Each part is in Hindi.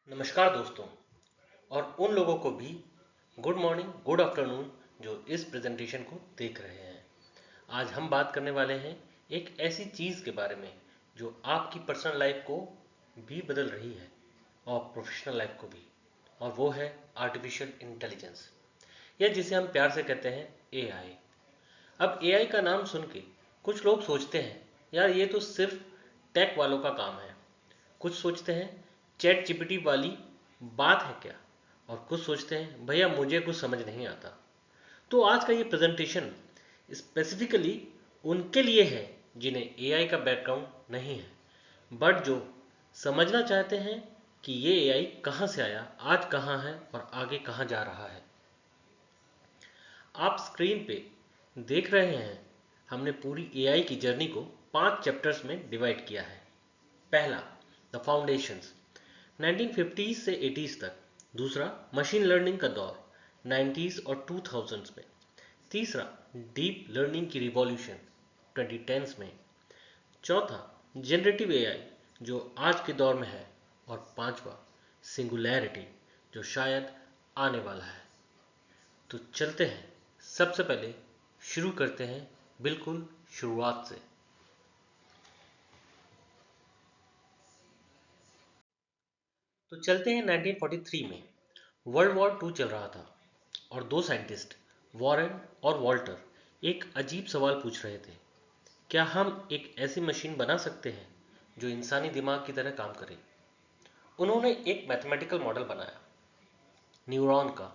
नमस्कार दोस्तों और उन लोगों को भी गुड मॉर्निंग गुड आफ्टरनून जो इस प्रेजेंटेशन को देख रहे हैं। आज हम बात करने वाले हैं एक ऐसी चीज़ के बारे में जो आपकी पर्सनल लाइफ को भी बदल रही है और प्रोफेशनल लाइफ को भी, और वो है आर्टिफिशियल इंटेलिजेंस, या जिसे हम प्यार से कहते हैं एआई। अब एआई का नाम सुन के कुछ लोग सोचते हैं यार ये तो सिर्फ टेक वालों का काम है, कुछ सोचते हैं चैट जीपीटी वाली बात है क्या, और कुछ सोचते हैं भैया मुझे कुछ समझ नहीं आता। तो आज का ये प्रेजेंटेशन स्पेसिफिकली उनके लिए है जिन्हें एआई का बैकग्राउंड नहीं है, बट जो समझना चाहते हैं कि ये एआई कहाँ से आया, आज कहाँ है और आगे कहाँ जा रहा है। आप स्क्रीन पे देख रहे हैं हमने पूरी एआई की जर्नी को 5 चैप्टर्स में डिवाइड किया है। पहला, द फाउंडेशंस 1950s से 80s तक। दूसरा, मशीन लर्निंग का दौर 90s और 2000s में। तीसरा, डीप लर्निंग की रिवॉल्यूशन 2010s में। चौथा, जनरेटिव एआई जो आज के दौर में है। और पांचवा, सिंगुलैरिटी जो शायद आने वाला है। तो चलते हैं, सबसे पहले शुरू करते हैं बिल्कुल शुरुआत से। तो चलते हैं 1943 में। वर्ल्ड वॉर टू चल रहा था और दो साइंटिस्ट, वॉरेन और वॉल्टर, एक अजीब सवाल पूछ रहे थे। क्या हम एक ऐसी मशीन बना सकते हैं जो इंसानी दिमाग की तरह काम करे? उन्होंने एक मैथमेटिकल मॉडल बनाया, न्यूरॉन का।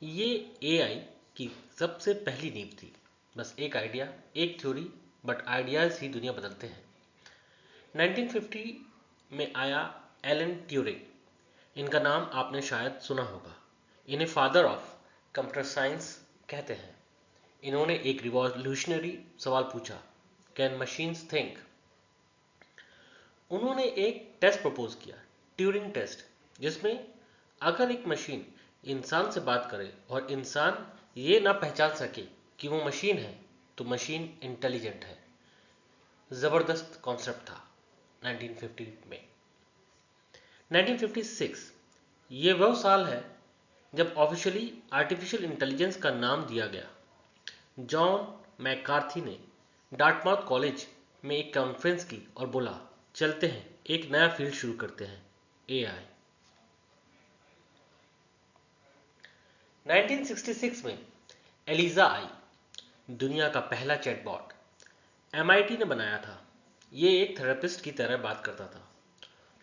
ये एआई की सबसे पहली नींव थी। बस एक आइडिया, एक थ्योरी, बट आइडियाज ही दुनिया बदलते हैं। 1950 में आया एलन ट्यूरिंग। इनका नाम आपने शायद सुना होगा। इन्हें फादर ऑफ कंप्यूटर साइंस कहते हैं। इन्होंने एक रिवॉल्यूशनरी सवाल पूछा, कैन मशीन्स थिंक? उन्होंने एक टेस्ट प्रपोज किया, ट्यूरिंग टेस्ट, जिसमें अगर एक मशीन इंसान से बात करे और इंसान ये ना पहचान सके कि वो मशीन है तो मशीन इंटेलिजेंट है। ज़बरदस्त कॉन्सेप्ट था 1950 में। 1956 ये वह साल है जब ऑफिशियली आर्टिफिशियल इंटेलिजेंस का नाम दिया गया। जॉन मैकार्थी ने डार्टमाउथ कॉलेज में एक कॉन्फ्रेंस की और बोला, चलते हैं एक नया फील्ड शुरू करते हैं, एआई। 1966 में एलिजा आई, दुनिया का पहला चैटबॉट। एमआईटी ने बनाया था। ये एक थेरेपिस्ट की तरह बात करता था।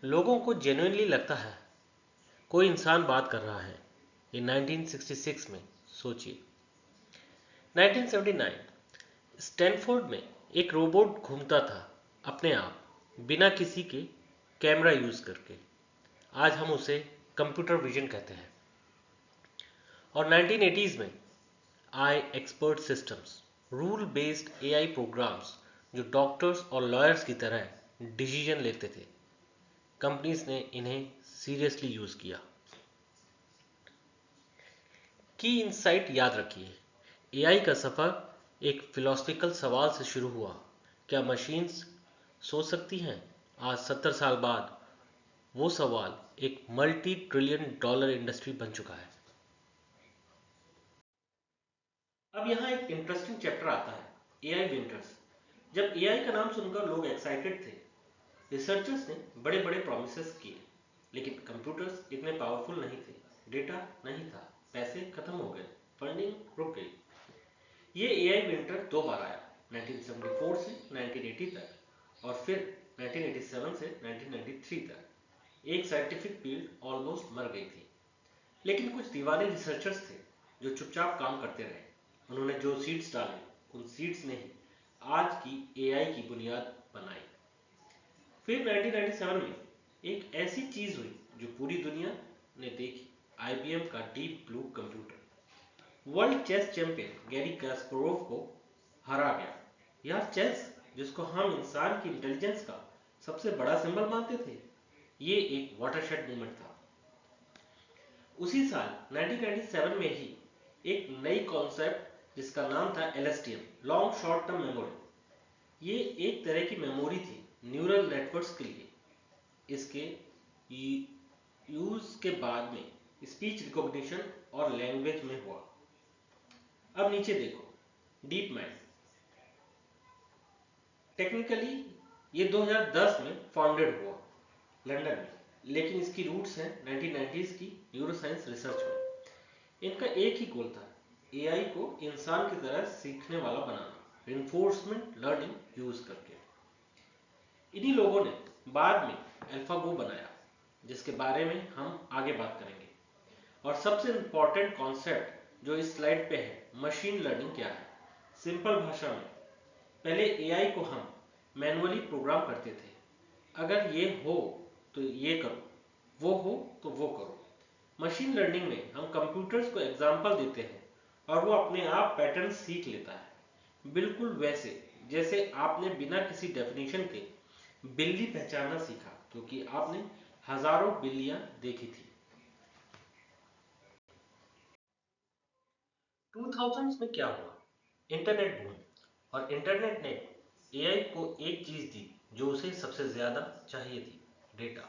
लोगों को जेन्युइनली लगता है कोई इंसान बात कर रहा है। ये 1966 में, सोचिए। 1979 स्टैनफोर्ड में एक रोबोट घूमता था अपने आप, बिना किसी के कैमरा यूज करके। आज हम उसे कंप्यूटर विजन कहते हैं। और 1980s में आए expert systems, rule based AI programs जो डॉक्टर्स और लॉयर्स की तरह डिसीजन लेते थे। कंपनीज ने इन्हें सीरियसली यूज किया। की इंसाइट याद रखिए, एआई का सफर एक फिलोसफिकल सवाल से शुरू हुआ, क्या मशीन्स सोच सकती हैं? आज 70 साल बाद वो सवाल एक मल्टी ट्रिलियन डॉलर इंडस्ट्री बन चुका है। अब यहाँ एक इंटरेस्टिंग चैप्टर आता है, एआई विंटर्स। जब एआई का नाम सुनकर लोग एक्साइटेड थे, रिसर्चर्स ने बड़े बड़े प्रोमिसेस किए, लेकिन कंप्यूटर्स इतने पावरफुल नहीं थे, डेटा नहीं था, पैसे खत्म हो गए, फंडिंग रुक गई। ये एआई विंटर दो बार आया, 1974 से 1980 तक और फिर 1987 से 1993 तक। एक साइंटिफिक फील्ड ऑलमोस्ट मर गई थी, लेकिन कुछ दीवाने रिसर्चर्स थे जो चुपचाप काम करते रहे। उन्होंने जो सीड्स डाले, उन सीड्स ने ही आज की एआई की बुनियाद बनाई। फिर 1997 में एक ऐसी चीज हुई जो पूरी दुनिया ने देखी, आईबीएम का Deep Blue computer. World chess champion Garry Kasparov को हरा गया। यह चेस जिसको हम इंसान की इंटेलिजेंस का सबसे बड़ा सिंबल मानते थे, ये एक वाटरशेड मूवमेंट था। उसी साल 1997 में ही एक नई कॉन्सेप्ट जिसका नाम था LSTM, long short term memory. ये एक तरह की मेमोरी थी न्यूरल नेटवर्क्स के लिए। इसके यूज के बाद में स्पीच रिकॉग्निशन और लैंग्वेज में हुआ। अब नीचे देखो, डीप माइंड। टेक्निकली ये 2010 में फाउंडेड हुआ लंदन में, लेकिन इसकी रूट्स हैं 1990s की न्यूरोसाइंस रिसर्च में। इनका एक ही गोल था, एआई को इंसान की तरह सीखने वाला बनाना, रिइंफोर्समेंट लर्निंग यूज करके। इन्हीं लोगों ने बाद में अल्फागो बनाया, जिसके बारे में हम आगे बात करेंगे। और सबसे इंपॉर्टेंट कॉन्सेप्ट जो इस स्लाइड पे है, मशीन लर्निंग क्या है। सिंपल भाषा में, पहले एआई को हम मैनुअली प्रोग्राम करते थे। अगर ये हो तो ये करो, वो हो तो वो करो। मशीन लर्निंग में हम कंप्यूटर्स को एग्जाम्पल देते हैं और वो अपने आप पैटर्न सीख लेता है, बिल्कुल वैसे जैसे आपने बिना किसी डेफिनेशन के बिल्ली पहचानना सीखा, क्योंकि आपने हजारों बिल्लियां देखी थी। 2000s में क्या हुआ? Internet boom. और इंटरनेट ने एआई को एक चीज दी जो उसे सबसे ज्यादा चाहिए थी, डेटा।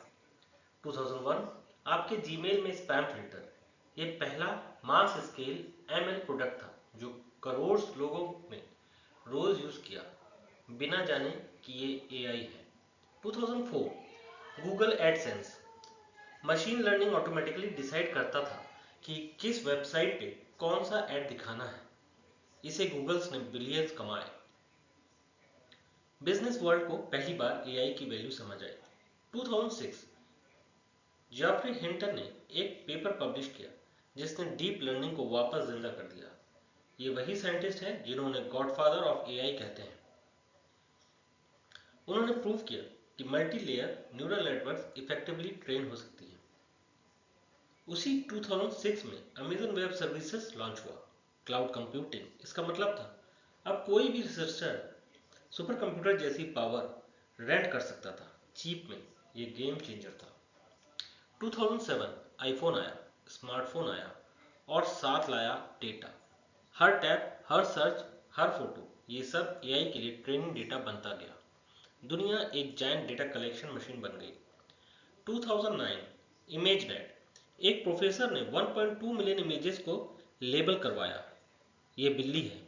2001 आपके जीमेल में स्पैम फिल्टर, ये पहला मास स्केल एमएल प्रोडक्ट था जो करोड़ लोगों ने रोज यूज किया बिना जाने कि ये एआई है। 2004 Google AdSense, machine learning automatically decide करता था कि किस वेबसाइट पे कौन सा ऐड दिखाना है। इसे गूगल्स ने बिलियंस कमाए। बिजनेस वर्ल्ड को पहली बार एआई की वैल्यू समझ आई। 2006 जेफरी हिंटन ने एक पेपर पब्लिश किया जिसने डीप लर्निंग को वापस जिंदा कर दिया। ये वही साइंटिस्ट हैं जिन्होंने गॉडफादर ऑफ एआई कहते हैं। उन्होंने प्रूव किया कि multi layer neural networks effectively train हो सकती हैं। उसी 2006 में अमेजन वेब सर्विसेज लॉन्च हुआ। क्लाउड कंप्यूटिंग, इसका मतलब था अब कोई भी रिसर्चर सुपर कंप्यूटर जैसी पावर रेंट कर सकता था चीप में। ये गेम चेंजर था। 2007 आईफोन आया, स्मार्टफोन आया और साथ लाया डेटा। हर टैप, हर सर्च, हर फोटो, ये सब एआई के लिए ट्रेनिंग डेटा बनता गया। दुनिया एक जायंट डेटा कलेक्शन मशीन बन गई। 2009 इमेज नेट, एक प्रोफेसर ने 1.2 मिलियन इमेजेस को लेबल करवाया। ये बिल्ली है,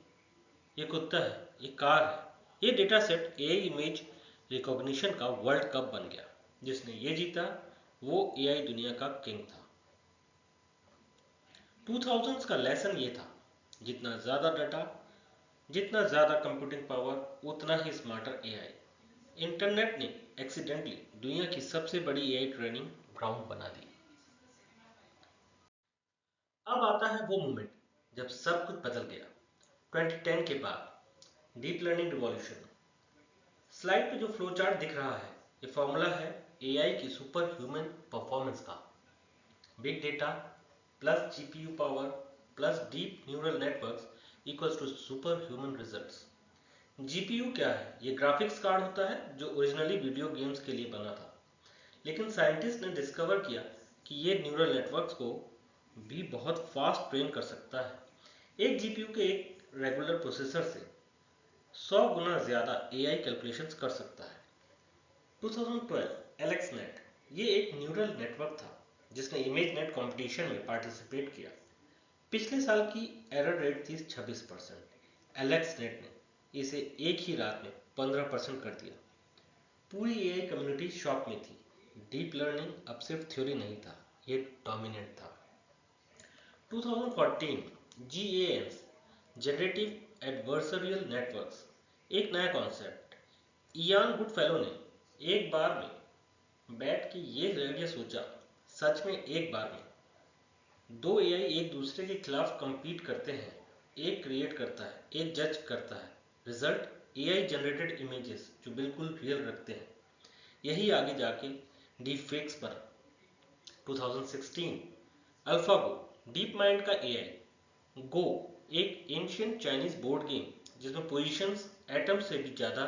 ये कुत्ता है, ये कार है। ये data set AI image recognition का वर्ल्ड कप बन गया। जिसने ये जीता वो एआई दुनिया का किंग था। 2000s का लेसन ये था, जितना ज्यादा डाटा, जितना ज्यादा कंप्यूटिंग पावर, उतना ही स्मार्टर एआई। इंटरनेट ने एक्सीडेंटली दुनिया की सबसे बड़ी एआई ट्रेनिंग ग्राउंड बना दी। अब आता है वो मोमेंट जब सब कुछ बदल गया। 2010 के बाद डीप लर्निंग रिवॉल्यूशन। स्लाइड पे जो फ्लो चार्ट दिख रहा है, ये फॉर्मूला है एआई की सुपर ह्यूमन परफॉर्मेंस का। Big data plus GPU power plus deep neural networks equals to super human results. GPU क्या है? ये ग्राफिक्स कार्ड होता है जो ओरिजिनली वीडियो गेम्स के लिए बना था, लेकिन साइंटिस्ट ने डिस्कवर किया कि ये न्यूरल नेटवर्क्स को भी बहुत फास्ट ट्रेन कर सकता है। एक जीपीयू के एक रेगुलर प्रोसेसर से 100 गुना ज्यादा एआई कैलकुलेशंस कर सकता है। 2012 एलेक्सनेट, ये एक न्यूरल नेटवर्क था जिसने इमेज नेट कंपटीशन में पार्टिसिपेट किया। पिछले साल की एरर रेट थी 26%। एलेक्सनेट ने इसे एक ही रात में 15% कर दिया। पूरी एआई कम्युनिटी शॉक में थी। डीप लर्निंग अब सिर्फ थ्योरी नहीं था, ये डोमिनेंट था। 2014 जीएएन्स, जनरेटिव एडवर्सरियल नेटवर्क्स, एक नया कॉन्सेप्ट। इयान गुडफेलो ने एक बार में बैठ के ये आइडिया सोचा, सच में एक बार में। दो एआई एक दूसरे के खिलाफ compete करते हैं, एक क्रिएट करता है, एक जज करता है। रिजल्ट एआई जनरेटेड इमेजेस जो बिल्कुल रियल रखते हैं। यही आगे जाके डीप फेक्स पर। 2016 अल्फागो, डीप माइंड का एआई। गो, एक एंशियंट चाइनीज बोर्ड गेम जिसमें पोजीशंस एटम से भी ज्यादा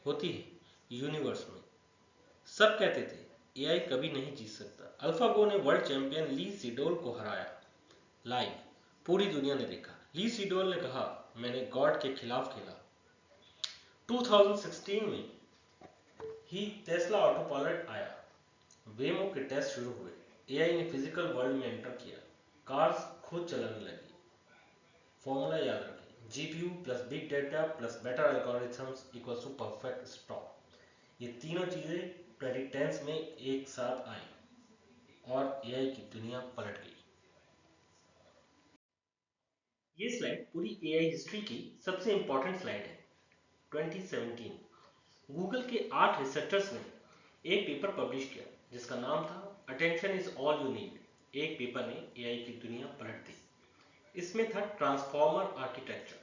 होती है यूनिवर्स में। सब कहते थे एआई कभी नहीं जीत सकता। अल्फागो ने वर्ल्ड चैंपियन ली सीडोल को हराया। लाइव पूरी दुनिया ने देखा। ली सीडोल ने कहा, मैंने गॉड के खिलाफ खेला। 2016 में ही टेस्ला ऑटो पायलट आया। वेमो के टेस्ट शुरू हुए। एआई ने फिजिकल वर्ल्ड में एंटर किया, कार्स खुद चलने लगी। फॉर्मूला याद रखें, GPU plus big data plus better algorithms equals to perfect stock. ये तीनों चीजें 2010s में एक साथ आई और एआई की दुनिया पलट गई। ये स्लाइड पूरी एआई हिस्ट्री की सबसे इंपॉर्टेंट स्लाइड है। 2017 गूगल के 8 रिसर्चर्स ने एक पेपर पब्लिश किया जिसका नाम था attention is all you need. एक पेपर ने एआई की दुनिया पलट दी। इसमें था ट्रांसफॉर्मर आर्किटेक्चर,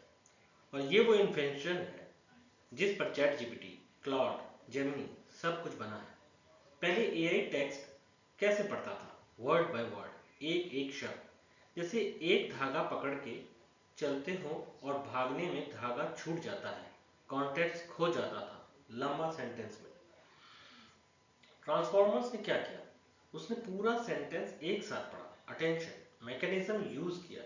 और ये वो इन्वेंशन है जिस पर चैट जीपीटी, क्लॉड, जेमिनी सब कुछ बना है। पहले एआई टेक्स्ट कैसे पढ़ता था, वर्ड बाय वर्ड, एक एक शब्द। जैसे एक धागा पकड़ के चलते हो और भागने में धागा छूट जाता है, कॉन्टेक्स्ट खो जाता था लंबा सेंटेंस में। ट्रांसफॉर्मर्स ने क्या किया, उसने पूरा सेंटेंस एक साथ पढ़ा, अटेंशन मैकेनिज्म यूज किया।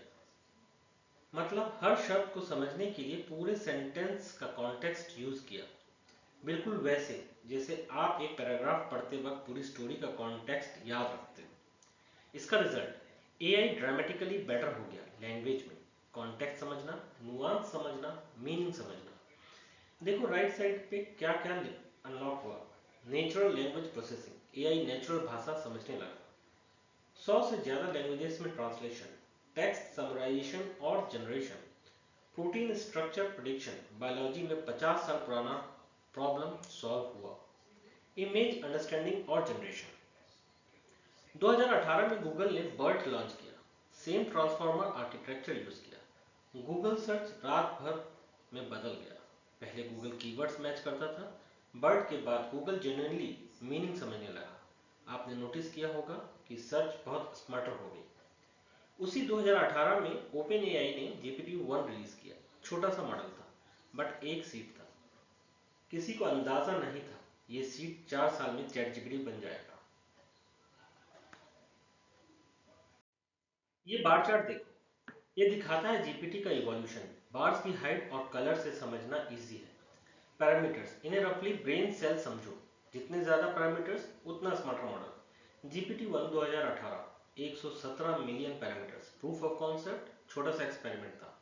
मतलब हर शब्द को समझने के लिए पूरे सेंटेंस का कॉन्टेक्स्ट यूज किया, बिल्कुल वैसे जैसे आप एक पैराग्राफ पढ़ते वक्त पूरी स्टोरी का कॉन्टेक्स्ट याद रखते हो। इसका रिजल्ट एआई ड्रामेटिकली बेटर हो गया लैंग्वेज में, कॉन्टेक्स्ट समझना, नुआंस समझना, मीनिंग समझना। देखो राइट साइड पे क्या क्या अनलॉक हुआ। Natural language processing, AI natural भाषा समझने लगा। 100 से ज्यादा लैंग्वेजेस में ट्रांसलेशन, टेक्स्ट समराइजेशन और generation, protein structure prediction, biology में 50 साल पुराना प्रॉब्लम सॉल्व हुआ। इमेज अंडरस्टैंडिंग और जनरेशन, 2018 में गूगल ने बर्ट लॉन्च किया, सेम ट्रांसफॉर्मर आर्किटेक्चर यूज किया। गूगल सर्च रात भर में बदल गया। पहले गूगल कीवर्ड्स मैच करता था, बर्ट के बाद गूगल जेन्युइनली मीनिंग समझने लगा। आपने नोटिस किया होगा कि सर्च बहुत स्मार्टर हो गई। उसी 2018 में ओपन एआई ने GPT-1 रिलीज किया। छोटा सा मॉडल था, बट एक सीट था। किसी को अंदाजा नहीं था ये सीट 4 साल में चैट जीपीटी बन जाएगा। ये बार चार्ट देखो, ये दिखाता है जीपीटी का इवोल्यूशन। बार्स की हाइट और कलर से समझना इजी है। पैरामीटर्स, इन्हें रफली ब्रेन सेल समझो। जितने ज्यादा पैरामीटर्स उतना smarter model. GPT-1 2018, 117 million parameters. Proof of concept, छोटा सा एक्सपेरिमेंट था।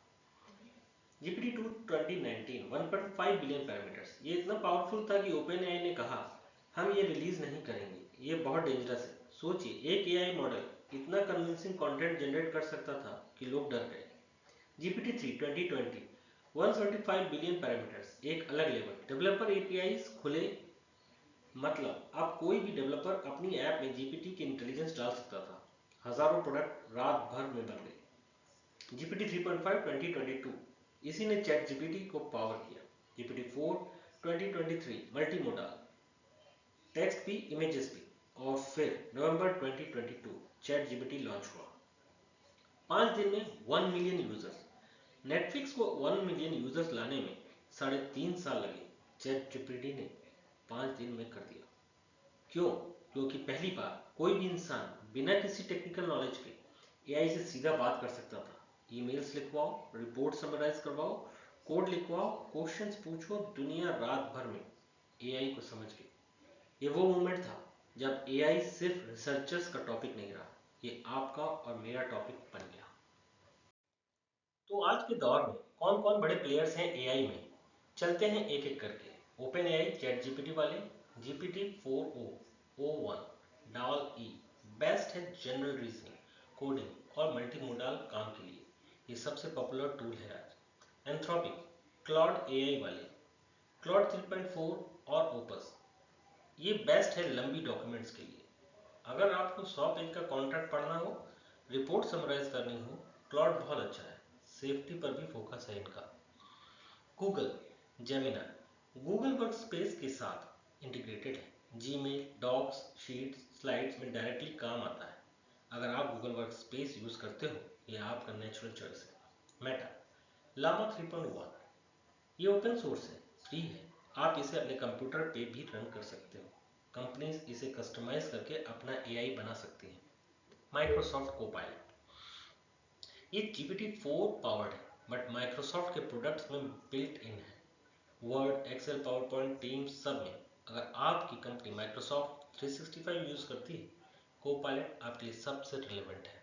GPT-2 2019, 1.5 billion parameters. ये इतना पावरफुल था कि OpenAI ने कहा हम ये रिलीज नहीं करेंगे, ये बहुत डेंजरस है। सोचिए एक एआई मॉडल इतना कन्विंसिंग कंटेंट जनरेट कर सकता था कि लोग डर गए। GPT-3 2020, 175 बिलियन पैरामीटर्स, एक अलग लेवल। डेवलपर एपीआईज खुले, मतलब अब कोई भी डेवलपर अपनी ऐप में जीपीटी की इंटेलिजेंस डाल सकता था। हजारों प्रोडक्ट रात भर में बन गए। जीपीटी 3.5 2022, इसी ने चैट जीपीटी को पावर किया। जीपीटी 4 2023, मल्टी मोडाल, टेक्स्ट भी इमेजेस भी। और फिर नवंबर 2022 चैट जीपीटी लॉन्च हुआ। 5 दिन में 1 मिलियन यूजर्स। नेटफ्लिक्स को 1 मिलियन यूजर्स लाने में 3.5 साल लगे, चैट जीपीटी ने 5 दिन में कर दिया। क्यों? क्योंकि पहली बार कोई भी इंसान बिना किसी टेक्निकल नॉलेज के एआई से सीधा बात कर सकता था। ईमेल्स लिखवाओ, रिपोर्ट समराइज करवाओ, कोड लिखवाओ, क्वेश्चंस पूछो, दुनिया रात भर में एआई को समझ गई। ये वो मोमेंट था जब एआई सिर्फ रिसर्चर्स का टॉपिक नहीं रहा, ये आपका और मेरा टॉपिक बन गया। तो आज के दौर में कौन कौन बड़े प्लेयर्स हैं एआई में, चलते हैं एक एक करके। ओपन एआई चैट जीपीटी वाले, जीपीटी 4o, O1, डाल ई, बेस्ट है जनरल रीजनिंग, कोडिंग और मल्टीमोडल काम के लिए। ये सबसे पॉपुलर टूल है आज। एंथ्रोपिक, क्लॉड एआई वाले, क्लॉड 3.4 और ओपस, ये बेस्ट है लंबी डॉक्यूमेंट्स के लिए। अगर आपको 100 पेज का कॉन्ट्रैक्ट पढ़ना हो, रिपोर्ट समराइज करनी हो, क्लॉड बहुत अच्छा है। सेफ्टी पर भी फोकस है इनका। Google Gemini, Google work space के साथ इंटीग्रेटेड है। जीमेल, डॉक्स, शीट्स, स्लाइड्स में डायरेक्टली काम आता है। अगर आप गूगल वर्क स्पेस यूज करते हो, ये आपका नेचुरल चॉइस है। मेटा, लामा 3.1, ये ओपन सोर्स है, फ्री है। आप इसे अपने कंप्यूटर पे भी रन कर सकते हो। कंपनीज इसे कस्टमाइज करके अपना एआई बना सकती हैं। माइक्रोसॉफ्ट कोपायलट, ये GPT-4 पावर्ड है, बट माइक्रोसॉफ्ट के प्रोडक्ट्स में बिल्ट इन है। Word, Excel, PowerPoint, Teams सब में। अगर आपकी कंपनी माइक्रोसॉफ्ट 365 यूज करती है, कोपायलट आपके लिए सबसे रिलेवेंट है।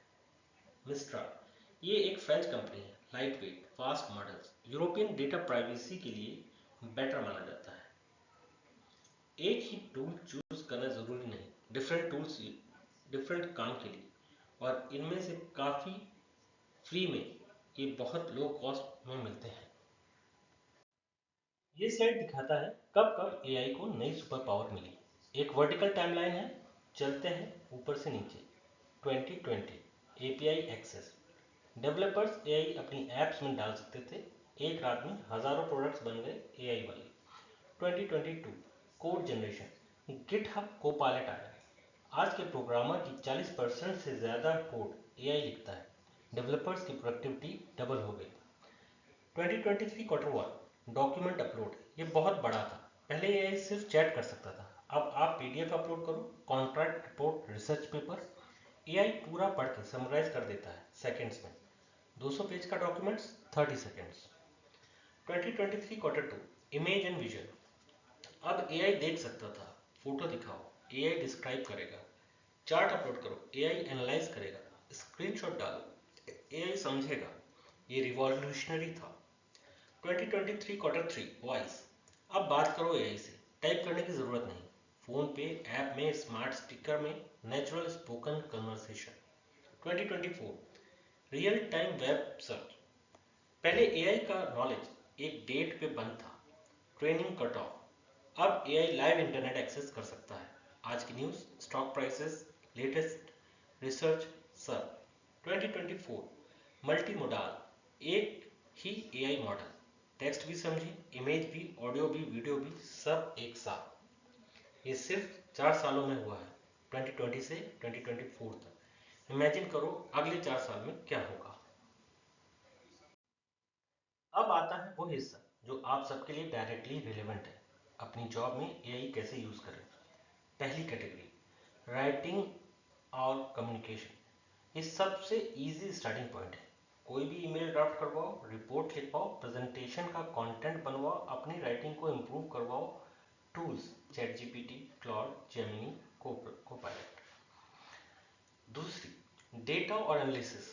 मिस्ट्राल ये एक फ्रेंच कंपनी है, light weight fast models European data privacy के लिए बेटर माना जाता है। एक ही टूल चूज करना जरूरी नहीं, डिफरेंट टूल्स डिफरेंट काम के लिए, और इनमें से काफ़ी फ्री में, ये बहुत लो कॉस्ट में मिलते हैं। ये स्लाइड दिखाता है कब कब एआई को नई सुपर पावर मिली। एक वर्टिकल टाइमलाइन है, चलते हैं ऊपर से नीचे। 2020 एपीआई एक्सेस, डेवलपर्स एआई अपनी एप्स में डाल सकते थे, एक रात में हजारों प्रोडक्ट्स बन गए एआई वाले। 2022 कोड जनरेशन, गिटहब कोपायलट आया। आज के प्रोग्रामर की 40% से ज़्यादा कोड एआई लिखता है, डेवलपर्स की प्रोडक्टिविटी डबल हो गई। 2023 क्वार्टर वन डॉक्यूमेंट अपलोड, ये बहुत बड़ा था। पहले एआई सिर्फ चैट कर सकता था, अब आप पीडीएफ अपलोड करो, contract report research paper, AI पूरा पढ़ के समराइज कर देता है सेकंड्स में। 200 पेज का documents 30 seconds. 2023 quarter two image and vision, अब एआई देख सकता था, फोटो दिखाओ एआई डिस्क्राइब करेगा, चार्ट अपलोड करो एआई एनालाइज करेगा, स्क्रीनशॉट डालो एआई समझेगा। ये रिवॉल्यूशनरी था। 2023 क्वार्टर थ्री वॉइस, अब बात करो एआई से, टाइप करने की जरूरत नहीं, फोन पे ऐप में स्मार्ट स्पीकर में natural spoken conversation. 2024 real time web search, पहले एआई का नॉलेज एक डेट पे बंद था, ट्रेनिंग कट ऑफ, अब एआई लाइव इंटरनेट एक्सेस कर सकता है, आज की news stock prices latest research सब। 2024 मल्टी मोडाल, एक ही एआई मॉडल, टेक्स्ट भी समझे, इमेज भी, ऑडियो भी, वीडियो भी, सब एक साथ। ये सिर्फ 4 सालों में हुआ है, 2020 से 2024 तक। इमेजिन करो अगले 4 साल में क्या होगा। अब आता है वो हिस्सा जो आप सबके लिए डायरेक्टली रिलेवेंट है, अपनी जॉब में एआई कैसे यूज करें। पहली कैटेगरी, राइटिंग और कम्युनिकेशन, ये सबसे इजी स्टार्टिंग पॉइंट है। कोई भी ईमेल ड्राफ्ट करवाओ, रिपोर्ट लिखवाओ, प्रेजेंटेशन का कंटेंट बनवाओ, अपनी राइटिंग को इम्प्रूव करवाओ। Tools chat GPT, Claude, Gemini, Copilot. दूसरी, डेटा और एनालिसिस,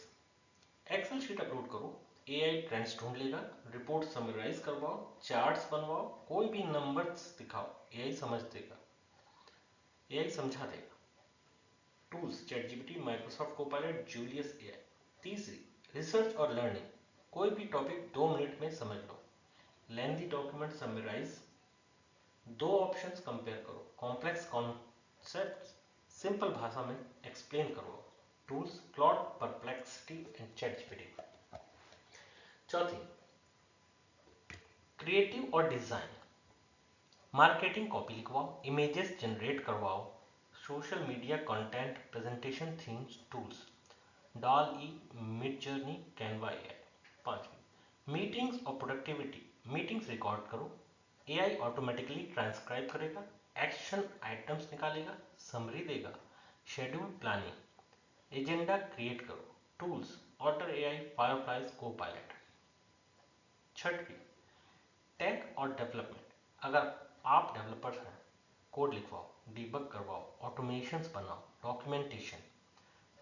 एक्सेल शीट अपलोड करो, एआई ट्रेंड्स ढूंढ लेगा, रिपोर्ट समराइज करवाओ, चार्ट्स बनवाओ, कोई भी नंबर्स दिखाओ एआई समझ देगा, एआई समझा देगा। Tools chat GPT, Microsoft Copilot, Julius AI. तीसरी, रिसर्च और लर्निंग, कोई भी टॉपिक 2 मिनट में समझ लो, लेंथी डॉक्यूमेंट समराइज, दो ऑप्शंस कंपेयर करो, कॉम्प्लेक्स कॉन्सेप्ट सिंपल भाषा में एक्सप्लेन करो। Tools Claude, Perplexity and chat GPT. चौथी, क्रिएटिव और डिजाइन, मार्केटिंग कॉपी लिखवाओ, इमेजेस जनरेट करवाओ, social media content, presentation themes, tools DALL E, Midjourney, Canva AI. पांचवी, मीटिंग्स और प्रोडक्टिविटी, मीटिंग्स रिकॉर्ड करो, एआई ऑटोमेटिकली ट्रांसक्राइब करेगा, एक्शन आइटम्स निकालेगा, समरी देगा, शेड्यूल प्लानिंग, एजेंडा क्रिएट करो। टूल्स ऑर्डर एआई, फायरफ्लाइज, को पायलट। छठवीं, टेक और डेवलपमेंट, अगर आप डेवलपर्स हैं, कोड लिखवाओ, डीबग करवाओ, ऑटोमेशंस बनाओ, डॉक्यूमेंटेशन।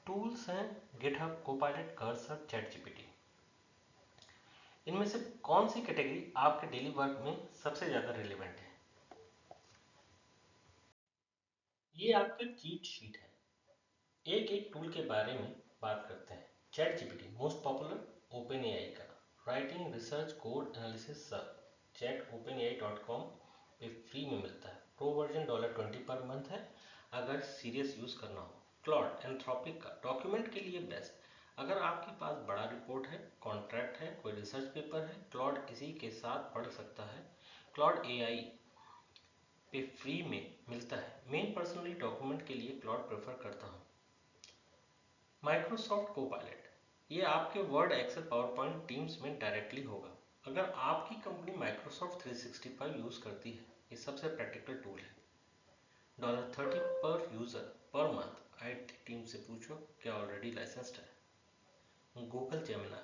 टूल्स हैं GitHub, Copilot, cursor, chat GPT. इनमें से कौन सी कैटेगरी आपके डेली वर्क में सबसे ज्यादा रिलेवेंट है? ये आपका चीट शीट है, एक एक टूल के बारे में बात करते हैं। Chat GPT most popular, open AI का, राइटिंग, रिसर्च, कोड एनालिसिस सब। चैट openai.com पे फ्री में मिलता है, प्रो वर्जन $20 पर मंथ है अगर सीरियस यूज करना हो। क्लॉड एंथ्रोपिक का, डॉक्यूमेंट के लिए बेस्ट, अगर आपके पास बड़ा रिपोर्ट है, कॉन्ट्रैक्ट है, कोई रिसर्च पेपर है, क्लॉड इसी के साथ पढ़ सकता है। क्लॉड एआई पे फ्री में मिलता है, मैं पर्सनली डॉक्यूमेंट के लिए क्लॉड प्रेफर करता हूँ। माइक्रोसॉफ्ट कोपायलट, ये आपके Word, Excel, PowerPoint, Teams में डायरेक्टली होगा। अगर आपकी कंपनी माइक्रोसॉफ्ट 365 यूज करती है, ये सबसे प्रैक्टिकल टूल है। $30 पर user per month, IT team से पूछो क्या ऑलरेडी लाइसेंस्ड है। Google Gemini,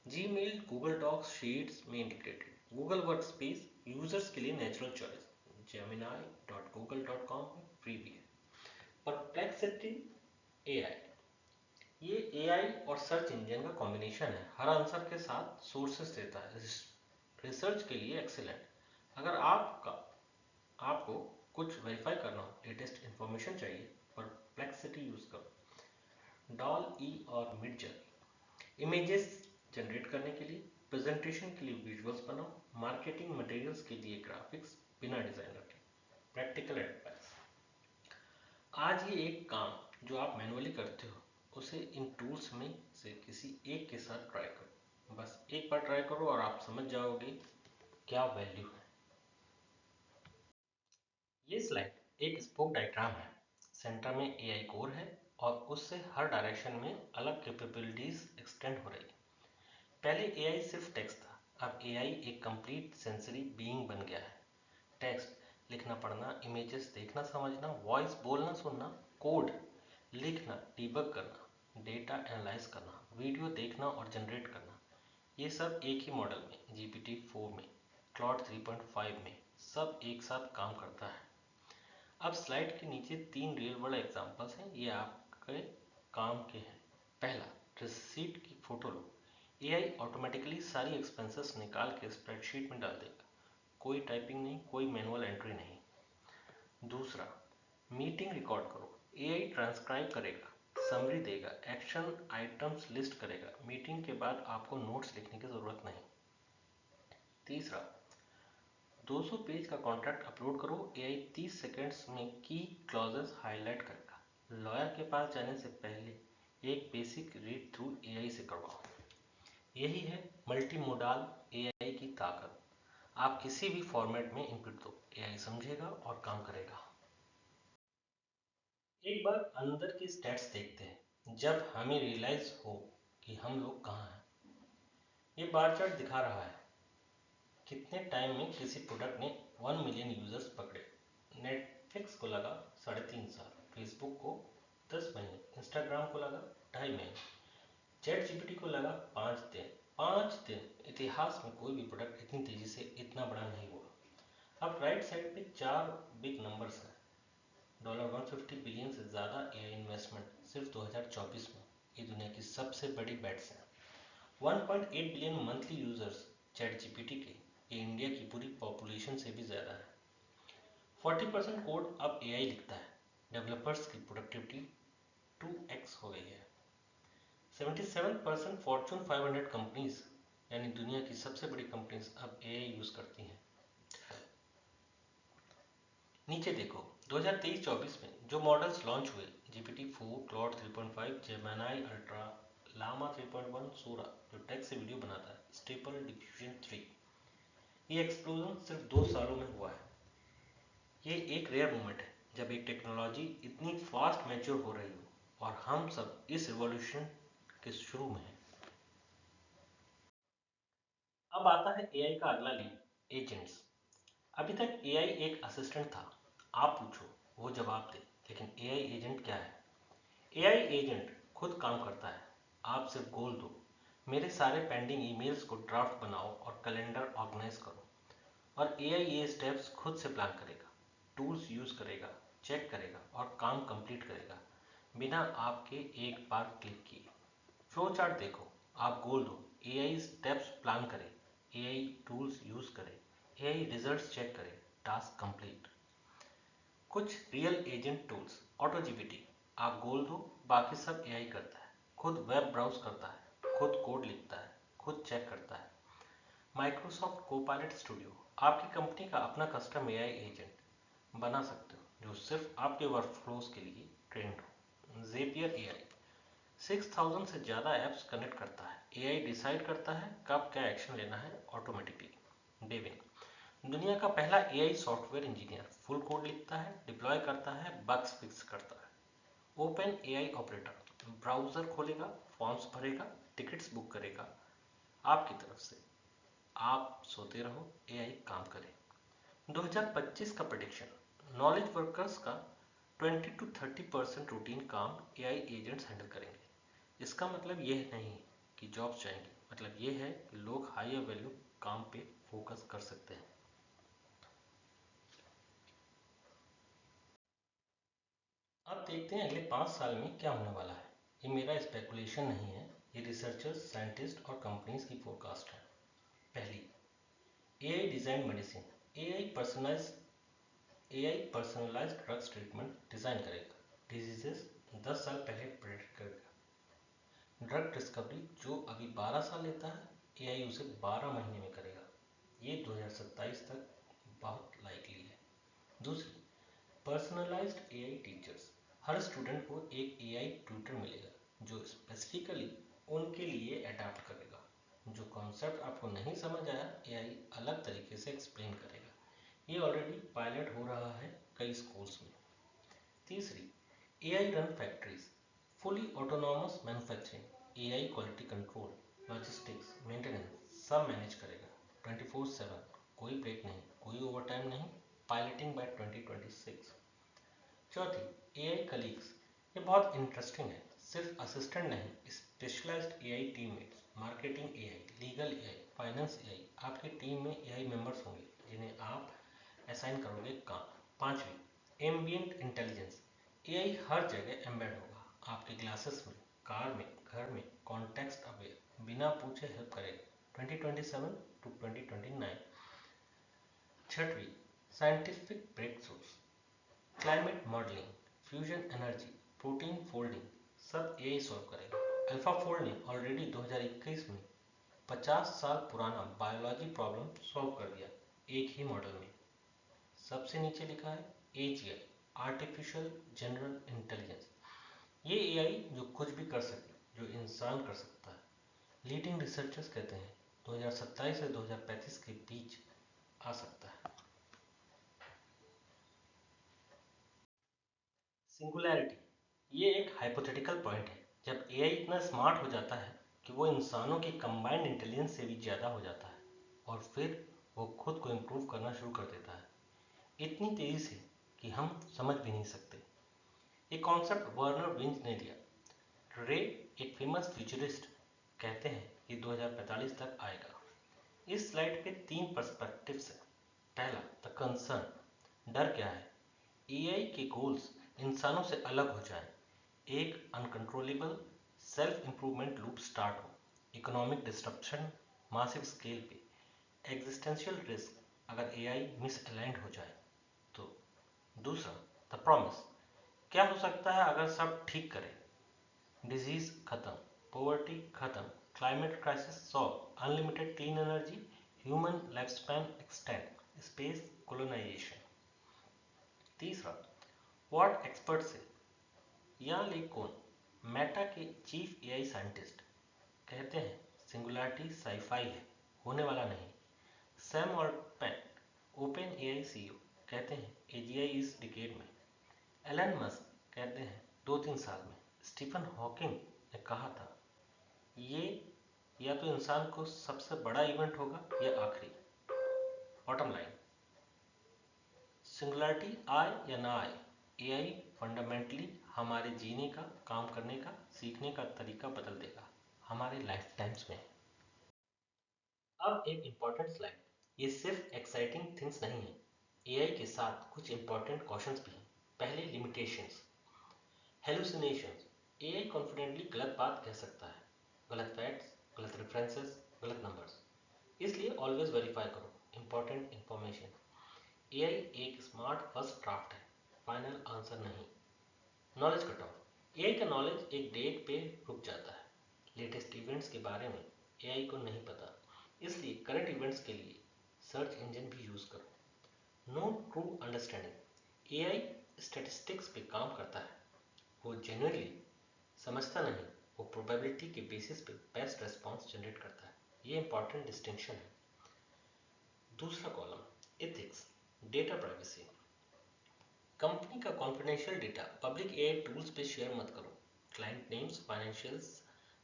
Gmail, Google Docs, Sheets में इंटीग्रेटेड। गूगल वर्कस्पेस यूजर्स के लिए नेचुरल चॉइस, gemini.google.com फ्री भी है। परप्लेक्सिटी एआई, ये एआई और सर्च इंजन का कॉम्बिनेशन है। हर आंसर के साथ सोर्सेस देता है। रिसर्च के लिए एक्सीलेंट। अगर आपको कुछ वेरीफाई करना हो, लेटेस्ट इंफॉर्मेशन चाहिए, परप्लेक्सिटी यूज करो। डॉल ई और मिड जर्नी। इमेजेस जनरेट करने के लिए, प्रेजेंटेशन के लिए विजुअल्स बनाओ, मार्केटिंग मटेरियल्स के लिए ग्राफिक्स बिना डिजाइनर के। Practical advice. आज ये एक काम जो आप मैनुअली करते हो, उसे इन टूल्स में से किसी एक के साथ ट्राई करो। बस एक बार ट्राई करो और आप समझ जाओगे क्या वैल्यू है। ये स्लाइड एक स्पोक डायग्राम है। सेंटर में एआई कोर है और उससे हर डायरेक्शन में अलग कैपेबिलिटीज एक्सटेंड हो रही है। पहले एआई सिर्फ टेक्स्ट था, अब एआई एक कंप्लीट सेंसरी बीइंग बन गया है। टेक्स्ट लिखना पढ़ना, इमेजेस देखना समझना, वॉइस बोलना सुनना, कोड लिखना, डिबग करना, डेटा एनालाइज करना, वीडियो देखना और जनरेट करना, ये सब एक ही मॉडल में, GPT-4 में, क्लॉड 3.5 में, सब एक साथ काम करता है। अब स्लाइड के नीचे 3 रियल वर्ल्ड एग्जांपल्स हैं, ये आपके काम के हैं। पहला, रिसीट की फोटो लो। एआई ऑटोमेटिकली सारी एक्सपेंसेस निकाल के स्प्रेडशीट में डाल देगा। कोई टाइपिंग नहीं, कोई मैनुअल एंट्री नहीं। दूसरा, मीटिंग रिकॉर्ड करो। एआई ट्रांसक्राइब करेगा, समरी देगा, एक्शन आइटम्स लिस्ट करेगा। मीटिंग के बाद आपको नोट्स लिखने की जरूरत नहीं। तीसरा, 200 पेज का कॉन्ट्रैक्ट अपलोड करो। एआई 30 सेकेंड्स में की क्लॉजेस हाईलाइट करेगा। लॉयर के पास जाने से पहले एक बेसिक रीड थ्रू एआई से करवाओ। यही है मल्टी मोडाल एआई की ताकत। आप किसी भी फॉर्मेट में इनपुट दो, एआई समझेगा और काम करेगा। एक बार अंदर की स्टैट्स देखते हैं, जब हमें रियलाइज हो कि हम लोग कहाँ हैं। ये बार चार्ट दिखा रहा है कितने टाइम में किसी प्रोडक्ट ने 1 मिलियन यूजर्स पकड़े। नेटफ्लिक्स को लगा 3.5 साल, फेसबुक को 10 महीने, इंस्टाग्राम को लगा 2.5 महीने, चैट जीपीटी को लगा 5 दिन। 5 दिन! इतिहास में कोई भी प्रोडक्ट इतनी तेजी से इतना बड़ा नहीं हुआ। अब राइट साइड पे 4 बिग नंबर्स हैं। $150 बिलियन से ज़्यादा एआई इन्वेस्टमेंट सिर्फ 2024 में। ये दुनिया की सबसे बड़ी बेट्स हैं। 1.8 billion monthly users chat GPT के, ये इंडिया की पूरी पॉपुलेशन से भी ज़्यादा है। 40% कोड अब एआई लिखता है। डेवलपर्स की प्रोडक्टिविटी 2x हो गई है। 77% फॉर्चून 500 कंपनीज, यानी दुनिया की सबसे बड़ी कंपनीज, अब एआई यूज़ करती हैं। नीचे देखो, 2023-24 में जो मॉडल्स लॉन्च हुए, GPT-4, Claude 3.5, Gemini Ultra, Llama 3.1, Sora जो टेक्स्ट से वीडियो बनाता है, स्टेपल डिफ्यूजन 3, ये एक्सप्लोजन सिर्फ 2 सालों में हुआ है। ये एक रेयर मोमेंट है जब एक टेक्नोलॉजी इतनी फास्ट मैच्योर हो रही हो और हम सब इस रिवॉल्यूशन के शुरू में हैं। अब आता है एआई का अगला लीड, एजेंट्स। अभी तक एआई एक असिस्टेंट था, आप पूछो वो जवाब दे। लेकिन एआई एजेंट क्या है? एआई एजेंट खुद काम करता है। आप सिर्फ गोल दो, मेरे सारे पेंडिंग ईमेल्स को ड्राफ्ट बनाओ और कैलेंडर ऑर्गेनाइज करो, और एआई ये स्टेप्स खुद से प्लान करेगा, टूल्स यूज करेगा, चेक करेगा और काम कंप्लीट करेगा बिना आपके एक बार क्लिक किए। फ्लो चार्ट देखो, आप गोल दो, एआई स्टेप्स प्लान करे, एआई टूल्स यूज करे, एआई रिजल्ट्स चेक करे, टास्क कंप्लीट। कुछ real agent tools, auto GPT, आप गोल दो, बाकी सब एआई करता है। खुद वेब ब्राउज करता है, खुद कोड लिखता है, खुद चेक करता है। माइक्रोसॉफ्ट कोपायलट स्टूडियो, आपकी कंपनी का अपना कस्टम एआई एजेंट बना सकते हो जो सिर्फ आपके वर्कफ्लोज के लिए ट्रेंड हो। जेपियर एआई 6000 से ज़्यादा ऐप्स कनेक्ट करता है। एआई डिसाइड करता है कब क्या एक्शन लेना है ऑटोमेटिकली। डेविन, दुनिया का पहला AI software engineer, full code लिखता है, डिप्लॉय करता है, बग्स फिक्स करता है। ओपन एआई ऑपरेटर, ब्राउजर खोलेगा, फॉर्म्स भरेगा, टिकट्स बुक करेगा आपकी तरफ से। आप सोते रहो, एआई काम करे। 2025 का प्रेडिक्शन, नॉलेज वर्कर्स का 20 to 30% रूटीन काम एआई एजेंट्स हैंडल करेंगे। इसका मतलब यह नहीं कि जॉब्स जाएंगी, मतलब यह है कि लोग हायर वैल्यू काम पे फोकस कर सकते हैं। अब देखते हैं अगले 5 साल में क्या होने वाला है। ये मेरा स्पेकुलेशन नहीं है, ये रिसर्चर्स, साइंटिस्ट और कंपनीज की फोरकास्ट है। पहली, AI design medicine. AI personalised drugs treatment design करेगा, डिजीजेस 10 साल पहले प्रेडिक्ट करेगा। ड्रग डिस्कवरी जो अभी 12 साल लेता है, एआई उसे 12 महीने में करेगा। ये 2027 तक बहुत लाइकली है। दूसरी, पर्सनलाइज्ड एआई टीचर्स। हर स्टूडेंट को एक एआई ट्यूटर मिलेगा जो स्पेसिफिकली उनके लिए अडाप्ट करेगा। जो कॉन्सेप्ट आपको नहीं समझ आया, एआई अलग तरीके से एक्सप्लेन करेगा। ये ऑलरेडी पायलट हो रहा है कई स्कूल्स में। तीसरी, AI run factories. Fully autonomous manufacturing. AI quality control, logistics, maintenance सब मैनेज करेगा 24/7। कोई ब्रेक नहीं, कोई ओवरटाइम नहीं। Piloting by 2026। चौथी, एआई कलीग्स। ये बहुत इंटरेस्टिंग है। सिर्फ असिस्टेंट नहीं, specialised AI teammates, marketing AI, legal AI, finance AI. आपकी टीम में एआई मेंबर्स होंगे जिन्हें आप असाइन करोगे काम। पांचवी, एम्बियंट इंटेलिजेंस। एआई हर जगह एम्बेड होगा, आपके ग्लासेस में, कार में, घर में, कॉन्टेक्स्ट अवेयर, बिना पूछे हेल्प करेगा 2027 टू 2029। छठवीं, scientific breakthroughs. Climate modelling, fusion energy, protein folding सब एआई सॉल्व करेगा। अल्फाफोल्ड ने ऑलरेडी 2021 में 50 साल पुराना बायोलॉजी प्रॉब्लम सॉल्व कर दिया एक ही मॉडल में। सबसे नीचे लिखा है एजीआई, आर्टिफिशियल जनरल इंटेलिजेंस। ये एआई जो कुछ भी कर सके, जो इंसान कर सकता है। लीडिंग रिसर्चर्स कहते हैं 2027 से 2035 के बीच आ सकता है। सिंगुलैरिटी, ये एक हाइपोथेटिकल पॉइंट है। जब एआई इतना स्मार्ट हो जाता है कि वो इंसानों की कंबाइंड इंटेलिजेंस से भी ज़्यादा हो जाता है और फिर वो खुद को इम्प्रूव करना शुरू कर देता है, इतनी तेज़ी से कि हम समझ भी नहीं सकते। ये कॉन्सेप्ट वर्नर विंज ने दिया। रे, एक फेमस फ्यूचरिस्ट, कहते हैं कि 2045 तक आएगा। इस स्लाइड पे 3 पर्सपेक्टिव्स हैं। पहला, द कंसर्न, डर क्या है? एआई के गोल्स इंसानों से अलग हो जाए, एक uncontrollable self improvement loop start हो, इकोनॉमिक डिस्ट्रप्शन मासिव स्केल पे, एग्जिस्टेंशियल रिस्क अगर एआई मिसअलाइंड हो जाए तो। दूसरा, द प्रॉमिस, क्या हो सकता है अगर सब ठीक करें? डिजीज खत्म, पॉवर्टी खत्म, climate crisis solve, unlimited clean energy, human life span extend, space colonization. तीसरा, व्हाट एक्सपर्ट से, या लेकोन, मेटा के चीफ एआई साइंटिस्ट, कहते हैं सिंगुलरिटी साइफाई है, होने वाला नहीं। Sam Altman, OpenAI AI, कहते हैं एजीआई इस डिकेड में। एलन मस्क कहते हैं 2-3 साल में। स्टीफन हॉकिंग ने कहा था ये या तो इंसान को सबसे बड़ा इवेंट होगा या आखिरी। बॉटम लाइन, सिंगुलरिटी आए या ना आए, एआई फंडामेंटली हमारे जीने का, काम करने का, सीखने का तरीका बदल देगा हमारे लाइफ टाइम्स में। अब एक इम्पॉर्टेंट स्लाइड, ये सिर्फ एक्साइटिंग थिंग्स नहीं है, एआई के साथ कुछ इम्पॉर्टेंट क्वेश्चंस भी हैं। पहले, लिमिटेशंस। हेलुसिनेशंस, एआई कॉन्फिडेंटली गलत बात कह सकता है, गलत फैक्ट्स, गलत रेफरेंसेस, गलत नंबर्स। इसलिए ऑलवेज वेरीफाई करो इंपॉर्टेंट इंफॉर्मेशन। एआई एक स्मार्ट फर्स्ट ड्राफ्ट है, फाइनल आंसर नहीं। नॉलेज कट ऑफ, एआई का नॉलेज एक डेट पे रुक जाता है। लेटेस्ट इवेंट्स के बारे में एआई को नहीं पता, इसलिए करंट इवेंट्स के लिए सर्च इंजन भी यूज करो। No true understanding, AI statistics पे काम करता है, वो जेन्युइनली समझता नहीं, वो प्रोबेबिलिटी के बेसिस पे बेस्ट रेस्पॉन्स जनरेट करता है। ये इंपॉर्टेंट डिस्टिंक्शन है। दूसरा column, ethics, data privacy. Company का confidential data public AI tools पे शेयर मत करो। क्लाइंट नेम्स, फाइनेंशियल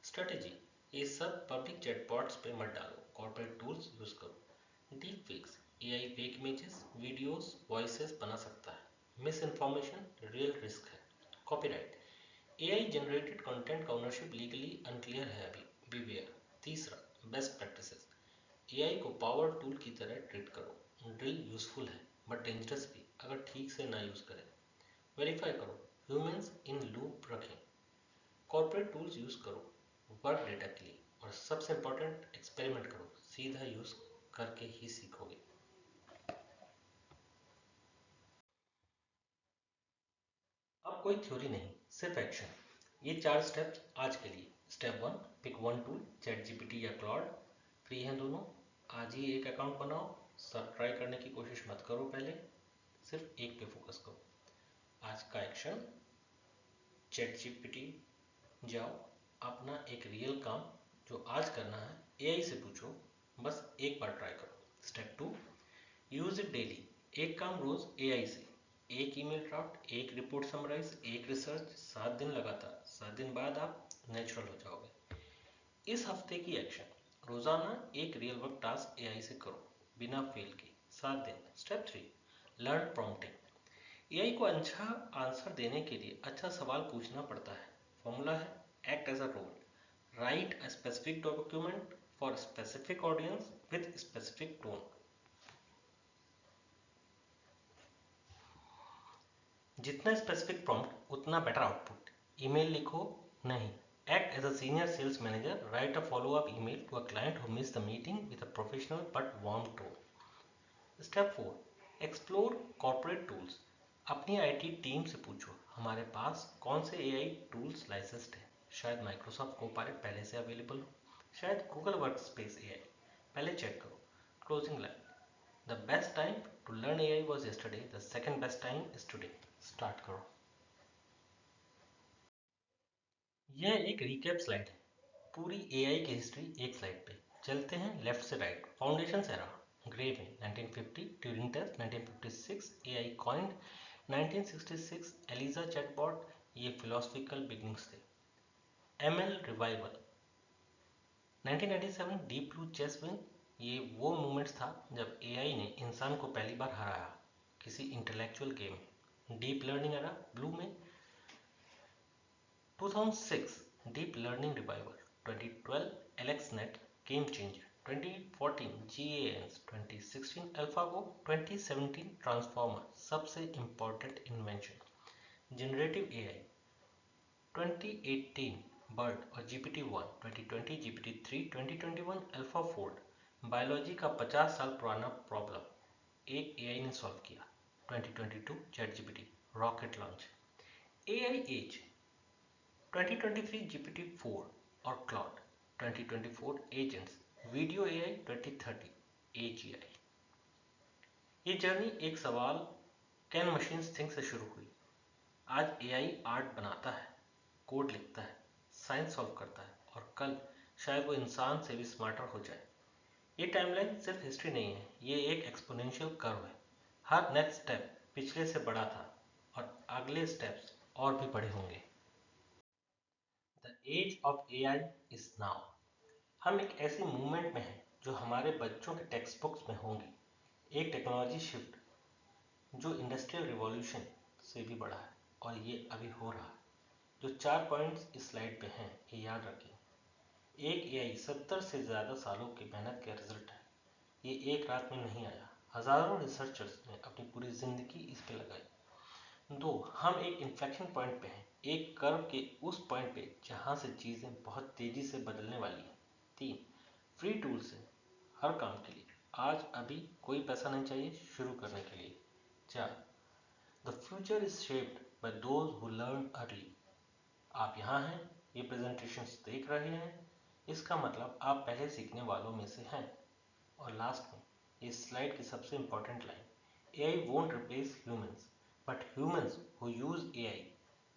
स्ट्रेटेजी, ये सब पब्लिक चैटबॉट्स पे मत डालो। कॉर्पोरेट टूल्स यूज करो। Deep fakes, AI fake images, videos, voices बना सकता है। मिस इन्फॉर्मेशन रियल रिस्क है। कॉपीराइट, एआई जनरेटेड कंटेंट का ओनरशिप लीगली अनक्लियर है अभी, बीवेयर। तीसरा, बेस्ट प्रैक्टिसेस, एआई को पावर टूल की तरह ट्रीट करो। ड्रिल यूजफुल है बट डेंजरस भी अगर ठीक से ना यूज करें। वेरीफाई करो ह्यूमंस इन लूप रखें, कॉर्पोरेट टूल्स यूज करो वर्क डेटा के लिए, और सबसे इंपॉर्टेंट एक्सपेरिमेंट करो, सीधा यूज करके ही सीखोगे। अब कोई थ्योरी नहीं, सिर्फ एक्शन। ये 4 स्टेप्स आज के लिए। Step 1, pick one tool, chat GPT या क्लॉड, फ्री हैं दोनों। आज ही एक अकाउंट बनाओ, सब ट्राई करने की कोशिश मत करो, पहले सिर्फ एक पे फोकस करो। आज का एक्शन, चैट जीपीटी जाओ, अपना एक रियल काम जो आज करना है एआई से पूछो, बस एक बार ट्राई करो। स्टेप 2, यूज इट डेली, एक काम रोज एआई से, एक ईमेल ड्राफ्ट, एक रिपोर्ट समराइज, एक रिसर्च, 7 दिन लगातार, 7 दिन बाद आप नेचुरल हो जाओगे। इस हफ्ते की एक्शन, रोजाना एक रियल वर्क टास्क एआई से करो बिना फेल के, 7 दिन। स्टेप 3, लर्न प्रॉम्प्टिंग, एआई को अच्छा आंसर देने के लिए अच्छा सवाल पूछना पड़ता है। फॉर्मूला है act as a role, write a specific document for specific audience with specific tone. जितना स्पेसिफिक प्रॉम्प्ट उतना बेटर आउटपुट। ईमेल लिखो नहीं, act as a senior sales manager, write a follow up email to a client who miss the meeting with a professional but warm tone. Step 4, explore corporate tools, अपनी आईटी टीम से पूछो हमारे पास कौन से एआई टूल्स लाइसेंस्ड हैं। शायद माइक्रोसॉफ्ट कोपायलट पहले से अवेलेबल हो, शायद गूगल वर्कस्पेस एआई, पहले चेक करो। Closing line, the best time to learn AI was yesterday, the second best time is today. Start करो। यह एक रिकैप स्लाइड है, पूरी एआई की हिस्ट्री एक स्लाइड पे। चलते हैं लेफ्ट से राइट। फाउंडेशन एरा, ग्रे में 1950, Turing test 1956, AI coined 1966, Eliza chatbot, ये फिलोसफिकल बिगिनिंग्स थे। ML revival 1997, Deep Blue chess win, ये वो मोमेंट्स था जब एआई ने इंसान को पहली बार हराया किसी इंटेलेक्चुअल गेम में। डीप लर्निंग एरा, ब्लू में 2006, deep learning revival, 2012, AlexNet, game changer, 2014, GANs, 2016, AlphaGo, 2017, transformer, सबसे important invention. Generative AI 2018, BERT और GPT-1, 2020, GPT-3, 2021, AlphaFold, बायोलॉजी का 50 साल पुराना प्रॉब्लम एक एआई ने सॉल्व किया। 2022, ChatGPT, rocket launch. AI age 2023, GPT-4 और Claude, 2024, agents, video AI, 2030, AGI। ये जर्नी एक सवाल, कैन मशीन्स थिंक से शुरू हुई। आज एआई आर्ट बनाता है, कोड लिखता है, साइंस सॉल्व करता है, और कल शायद वो इंसान से भी स्मार्टर हो जाए। ये टाइमलाइन सिर्फ हिस्ट्री नहीं है, ये एक एक्सपोनेंशियल कर्व है। हर नेक्स्ट स्टेप पिछले से बड़ा था, और अगले स्टेप्स और भी बड़े होंगे। The age of AI is now. हम एक ऐसी मूवमेंट में हैं जो हमारे बच्चों के टेक्स्ट बुक्स में होंगी। एक टेक्नोलॉजी शिफ्ट जो इंडस्ट्रियल रिवॉल्यूशन से भी बड़ा है, और ये अभी हो रहा है। जो 4 पॉइंट्स इस स्लाइड पे हैं, ये याद रखें। एक एआई 70 से ज़्यादा सालों की मेहनत का रिजल्ट है। ये एक रात में नहीं आया, हज़ारों रिसर्चर्स ने अपनी पूरी ज़िंदगी इस पे लगाई। 2, हम एक इन्फ्लेक्शन पॉइंट पे हैं, एक कर्व के उस पॉइंट पे जहाँ से चीज़ें बहुत तेज़ी से बदलने वाली हैं। 3, फ्री टूल्स हैं हर काम के लिए, आज अभी कोई पैसा नहीं चाहिए शुरू करने के लिए। 4, the future is shaped by those who learn early. आप यहाँ हैं, ये प्रेजेंटेशंस देख रहे हैं, इसका मतलब आप पहले सीखने वालों में से हैं। और लास्ट में इस स्लाइड की सबसे important line, AI won't replace humans, but humans who use AI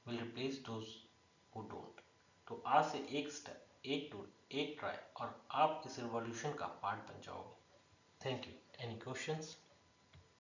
will replace those who don't. तो आज से एक स्टेप, एक टूल, एक ट्राई, और आप इस रिवॉल्यूशन का पार्ट बन जाओगे। Thank you. Any questions?